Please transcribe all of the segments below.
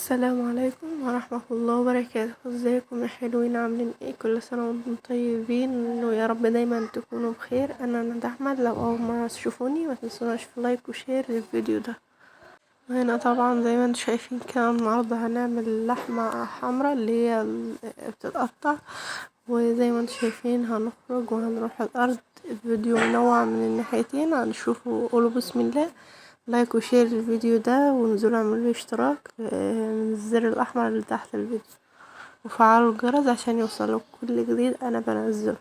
السلام عليكم ورحمة الله وبركاته. ازيكم يا حلوين؟ عاملين ايه؟ كل سنة وانتم طيبين ويا رب دايما تكونوا بخير. انا ندى احمد. لو اول مرة تشوفوني ما تنسوناش في لايك وشير للفيديو ده. وهنا طبعا زي ما انتم شايفين كده النهاردة هنعمل لحمة حمرا اللي هي بتتقطع. وزي ما انتم شايفين هنخرج وهنروح الارض. الفيديو منوع من الناحيتين، هنشوفه. قولوا بسم الله. لايك وشير الفيديو ده وانزلوا اعملوا اشتراك من الزر الاحمر اللي تحت الفيديو، وفعلوا الجرس عشان يوصلوا كل جديد انا بنزله.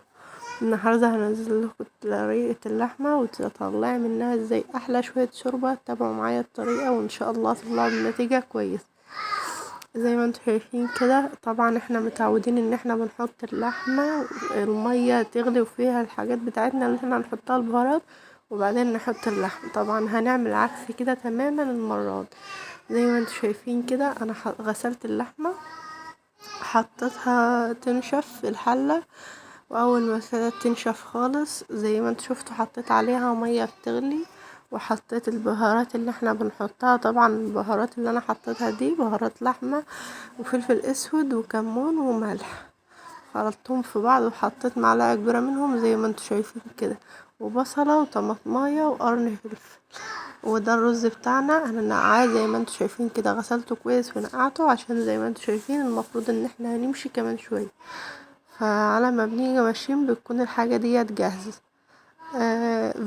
النهارده هنزل لكم طريقه اللحمه وتطلعي منها ازاي احلى شويه شوربه. تابعوا معايا الطريقه وان شاء الله تطلعوا بنتيجه كويسه. زي ما انتم شايفين كده طبعا احنا متعودين ان احنا بنحط اللحمه الميه تغلي وفيها الحاجات بتاعتنا اللي احنا هنحطها البهارات، وبعدين نحط اللحم. طبعا هنعمل عكس كده تماما المرة دي. زي ما انتم شايفين كده انا غسلت اللحمة، حطيتها تنشف في الحلة، واول ما كانت تنشف خالص زي ما انتم شفتوا حطيت عليها مية بتغلي، وحطيت البهارات اللي احنا بنحطها. طبعا البهارات اللي انا حطيتها دي بهارات لحمة وفلفل اسود وكمون وملح، خلطتهم في بعض وحطيت معلقة كبيرة منهم زي ما انتوا شايفين كده، وبصلة وطماطماية وقرن فلفل. وده الرز بتاعنا انا نقعاه زي ما انتوا شايفين كده، غسلته كويس ونقعته عشان زي ما انتوا شايفين المفروض ان احنا هنمشي كمان شوية، فعلى ما بنيجي ماشيين بتكون الحاجة ديت جاهزة.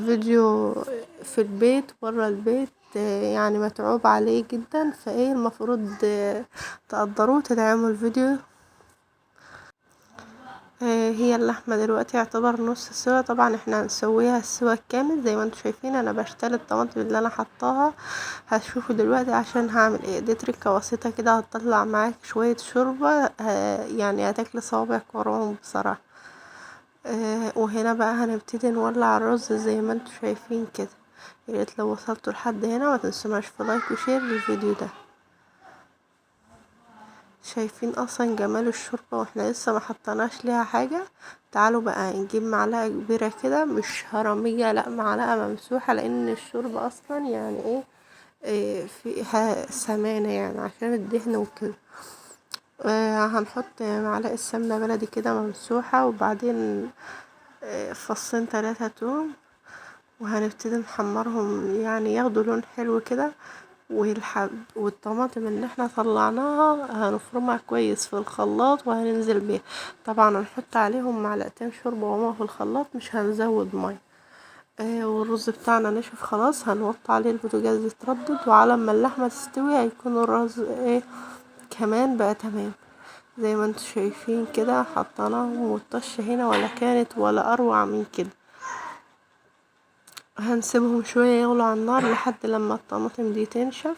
فيديو في البيت برا البيت يعني متعوب عليه جدا، فايه المفروض تقدروه تدعموا الفيديو. هي اللحمة دلوقتي يعتبر نص سوا. طبعا احنا هنسويها السوا الكامل. زي ما انتوا شايفين انا بشتري الطماطم اللي انا حطاها، هتشوفوا دلوقتي عشان هعمل ايه. دي تركة بسيطة كده هتطلع معاك شوية شوربة يعني هتاكلي صوابعك وراهم بصراحة. وهنا بقى هنبتدي نولع الرز زي ما انتوا شايفين كده. ياريت لو وصلتوا لحد هنا ما تنسوناش في لايك وشير للفيديو ده. شايفين اصلا جمال الشوربة واحنا لسه ما حطيناش ليها حاجة. تعالوا بقى نجيب معلقة كبيرة كده، مش هرمية، لا معلقة ممسوحة، لان الشوربة اصلا يعني فيها سمانة يعني عشان الدهن وكده. هنحط معلقة سمنة بلدي كده ممسوحة، وبعدين فصين 3 توم، وهنبتدي نحمرهم يعني ياخدوا لون حلو كده. والطماطم اللي احنا طلعناها هنفرمها كويس في الخلاط وهننزل بيها. طبعا هنحط عليهم معلقتين شوربة وماء في الخلاط، مش هنزود مية. والرز بتاعنا نشف خلاص، هنوطي عليه البوتاجاز يتردد، وعلى ما اللحمة تستوي هيكون الرز كمان بقى تمام. زي ما انتوا شايفين كده حطيناهم، والطشة هنا ولا كانت ولا اروع من كده. هنسيبهم شوية يغلوا على النار لحد لما الطماطم دي تنشف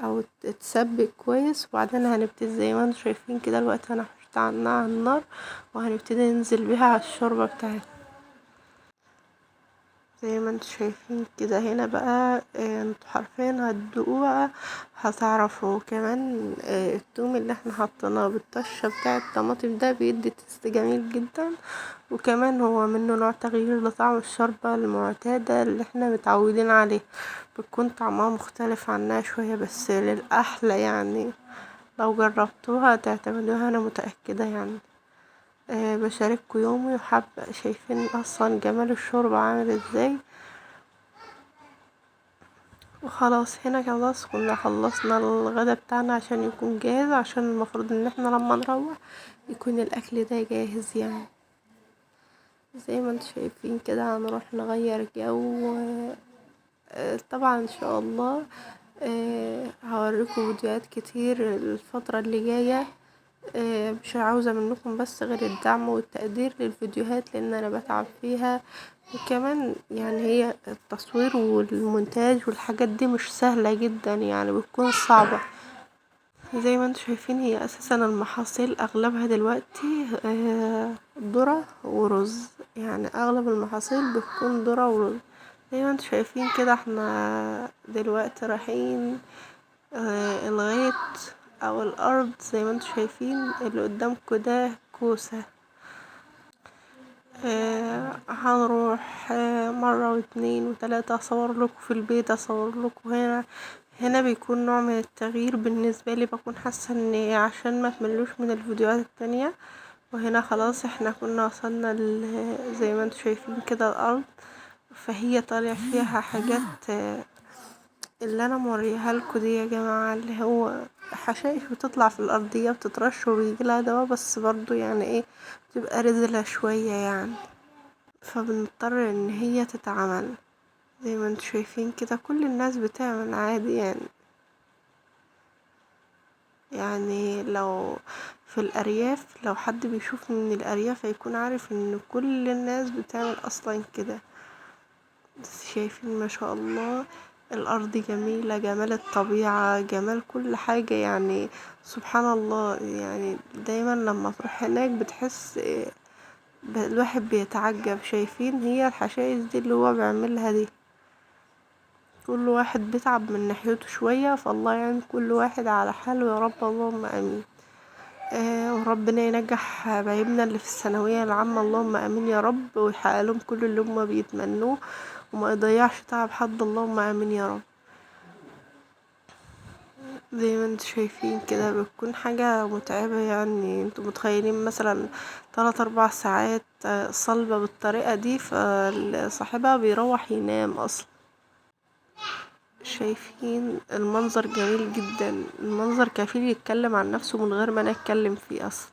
او تتسبك كويس، وبعدين هنبتدي زي ما انتم شايفين كده الوقت انا عنها على النار، وهنبتدي ننزل بيها على الشوربة بتاعتنا. زي ما انتم شايفين كده هنا بقى انتوا حرفيا هتدوقوها هتعرفوا كمان. التوم اللي احنا حطيناه بالطشة بتاع الطماطم ده بيدي تست جميل جدا، وكمان هو منه نوع تغيير لطعم الشوربة المعتادة اللي احنا متعودين عليه، بتكون طعمها مختلف عنها شوية بس للأحلى يعني. لو جربتوها تعتمدوها انا متأكدة يعني. بشارككم يومي وحابة شايفين اصلا جمال الشوربة عامل ازاي. وخلاص هنا خلاص كنا خلصنا الغدا بتاعنا عشان يكون جاهز، عشان المفروض ان احنا لما نروح يكون الاكل ده جاهز يعني. زي ما انتم شايفين كده هنروح نغير جو. طبعا ان شاء الله هوريكم فيديوهات كتير الفترة اللي جاية. مش عاوزة منكم بس غير الدعم والتقدير للفيديوهات، لان انا بتعب فيها، وكمان يعني هي التصوير والمونتاج والحاجات دي مش سهلة جدا يعني بتكون صعبة. زي ما انتم شايفين هي اساسا المحاصيل اغلبها دلوقتي ذرة ورز، يعني اغلب المحاصيل بتكون ذرة ورز. زي ما انتم شايفين كده احنا دلوقتي رايحين الغيط او الارض. زي ما انتم شايفين اللي قدامكم ده كوسة. هنروح مرة واتنين وتلاتة، اصور لكم في البيت، اصور لكم هنا هنا بيكون نوع من التغيير بالنسبة لي، بكون حاسة ان عشان ما تملوش من الفيديوهات التانية. وهنا خلاص احنا كنا وصلنا زي ما انتوا شايفين كده الارض، فهي طالع فيها حاجات اللي انا موريها لكم دي يا جماعة، اللي هو حشائش بتطلع في الارضية بتترش وبيجيلها دوا، بس برضو يعني ايه بتبقى رزلة شوية يعني، فبنضطر ان هي تتعمل زي ما انتوا شايفين كده. كل الناس بتعمل عادي يعني لو في الأرياف، لو حد بيشوف من الأرياف هيكون عارف ان كل الناس بتعمل اصلا كده. بس شايفين ما شاء الله الأرض جميلة، جمال الطبيعة، جمال كل حاجة يعني، سبحان الله. يعني دايما لما تروح هناك بتحس الواحد بيتعجب. شايفين هي الحشائش دي اللي هو بيعملها دي، كل واحد بيتعب من ناحيته شوية، فالله يعني كل واحد على حاله يا رب، اللهم امين. وربنا ينجح حبايبنا اللي في الثانوية العامة، اللهم امين يا رب، ويحقق لهم كل اللي هم بيتمنوه، وما يضيعش تعب حد، اللهم امين يا رب. زي ما انتوا شايفين كده بتكون حاجة متعبة، يعني انتوا متخيلين مثلا 3 4 ساعات صلبة بالطريقة دي، فصاحبها بيروح ينام اصلا. شايفين المنظر جميل جدا، المنظر كفيل يتكلم عن نفسه من غير ما انا اتكلم فيه اصلا.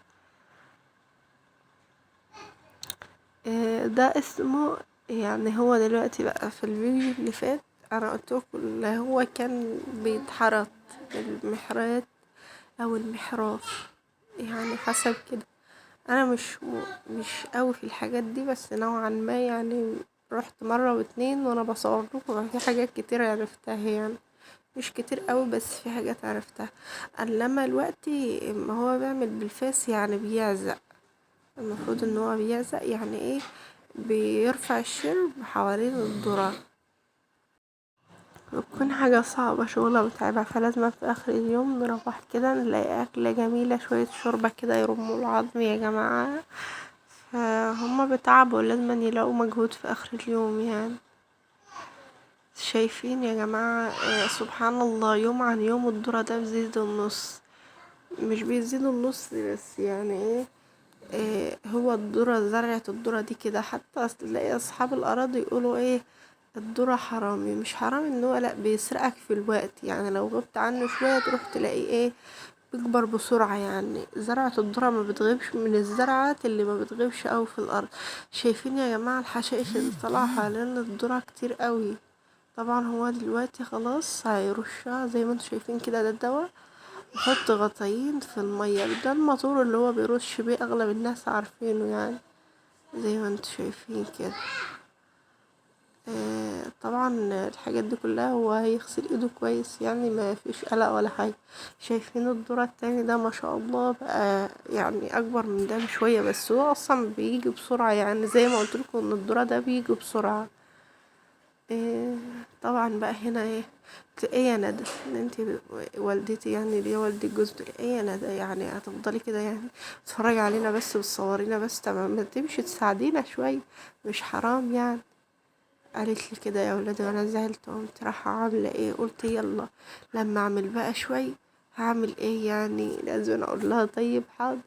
ده اسمه، يعني هو دلوقتي بقى في الفيديو اللي فات انا قلتلكوا اللي هو كان بيتحرط المحرات او المحراف، يعني حسب كده. انا مش قوي في الحاجات دي، بس نوعا ما يعني رحت مرة واتنين وانا بصور لكم، في حاجات كتير عرفتها يعني، مش كتير قوي بس في حاجات عرفتها. انما دلوقتي ما هو بيعمل بالفاس يعني بيعزق، المفروض ان هو بيعزق يعني ايه، بيرفع الشرب حوالين الذرة. بتكون حاجة صعبة، شغلة متعبة، فلازم في اخر اليوم نروح كده نلاقي اكلة جميلة، شوية شوربة كده يرموا العظم يا جماعة. فهم بيتعبوا، لازم يلاقوا مجهود في اخر اليوم يعني. شايفين يا جماعة سبحان الله، يوم عن يوم الذرة ده بيزيد النص، مش بيزيد النص بس يعني ايه، هو الذرة، زرعة الذرة دي كده، حتى تلاقي اصحاب الاراضي يقولوا ايه الذرة حرامي، مش حرامي ان هو لا بيسرقك في الوقت، يعني لو غبت عنه شوية تروح تلاقيه ايه بيكبر بسرعة. يعني زرعة الذرة ما بتغيبش من الزرعات اللي ما بتغيبش اوي في الارض. شايفين يا جماعة الحشائش اللي طالعة حوالين الذرة كتير قوي. طبعا هو دلوقتي خلاص هيرشها زي ما انتوا شايفين كده، ده الدواء. نحط غطاين في المية، ده الموتور اللي هو بيرش بيه اغلب الناس عارفينه يعني، زي ما انتوا شايفين كده. طبعا الحاجات دي كلها هو هيغسل ايده كويس، يعني ما فيش قلق ولا حاجة. شايفين الذرة التاني ده ما شاء الله بقى يعني اكبر من ده بشوية، بس هو اصلا بيجي بسرعة، يعني زي ما قلت لكم ان الذرة ده بيجي بسرعة. إيه طبعا بقى هنا ايه يا ندى ان انتي والدتي، يعني دي والدة جوز، ايه يا ندى يعني هتفضلي كده يعني تتفرجي علينا بس بتصورينا بس؟ تمام، ما تمشي تساعدينا شوية، مش حرام يعني. قالت لي كده يا ولادي وانا زعلت، قمت رايحة عاملة ايه، قلت يلا لما اعمل بقى شوي هعمل ايه يعني، لازم اقول لها طيب حاضر.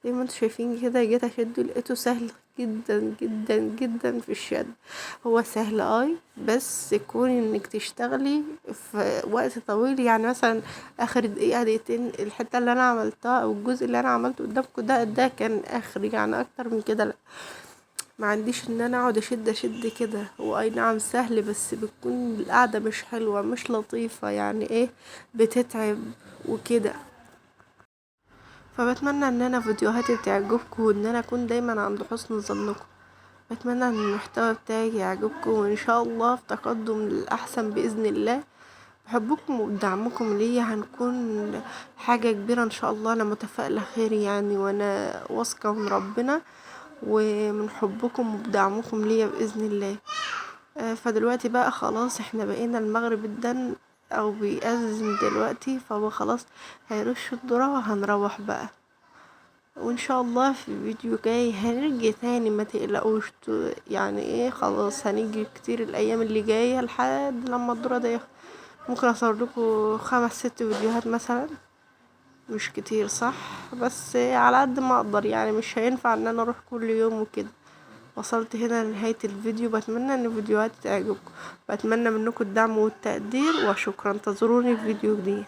زي ما انتوا شايفين كده جيت اشده لقيته سهل جدا جدا جدا في الشد. هو سهل بس كون انك تشتغلي في وقت طويل، يعني مثلا اخر دقيقة دقيقتين الحتة اللي انا عملتها او الجزء اللي انا عملته قدامكم ده كان اخر، يعني اكتر من كده لا. ما عنديش ان انا اقعد اشد كده. هو اي نعم سهل، بس بتكون القعدة مش حلوة مش لطيفة، يعني ايه بتتعب وكده. فبتمنى ان انا فيديوهاتي تعجبكم، وان انا اكون دايما عند حسن ظنكم. بتمنى ان المحتوى بتاعي يعجبكم، وان شاء الله في تقدم للاحسن باذن الله. بحبكم وبدعمكم ليا هنكون حاجة كبيرة ان شاء الله، انا متفائلة خير يعني، وانا واثقة من ربنا ومن حبكم وبدعمكم ليا بإذن الله. فدلوقتي بقى خلاص احنا بقينا المغرب الدن او بيأذن دلوقتي، فهو خلاص هيرش الذرة وهنروح بقى. وان شاء الله في فيديو جاي هنيجي تاني، ما تقلقوش يعني ايه، خلاص هنيجي كتير الايام اللي جاية لحد لما الذرة ده ممكن اصور لكم 5-6 فيديوهات مثلا، مش كتير صح؟ بس على قد ما اقدر يعني، مش هينفع ان انا اروح كل يوم وكده. وصلت هنا لنهاية الفيديو، بتمنى ان الفيديوهات تعجبكم، بتمنى منكم الدعم والتقدير، وشكرا. انتظروني في فيديو جديد.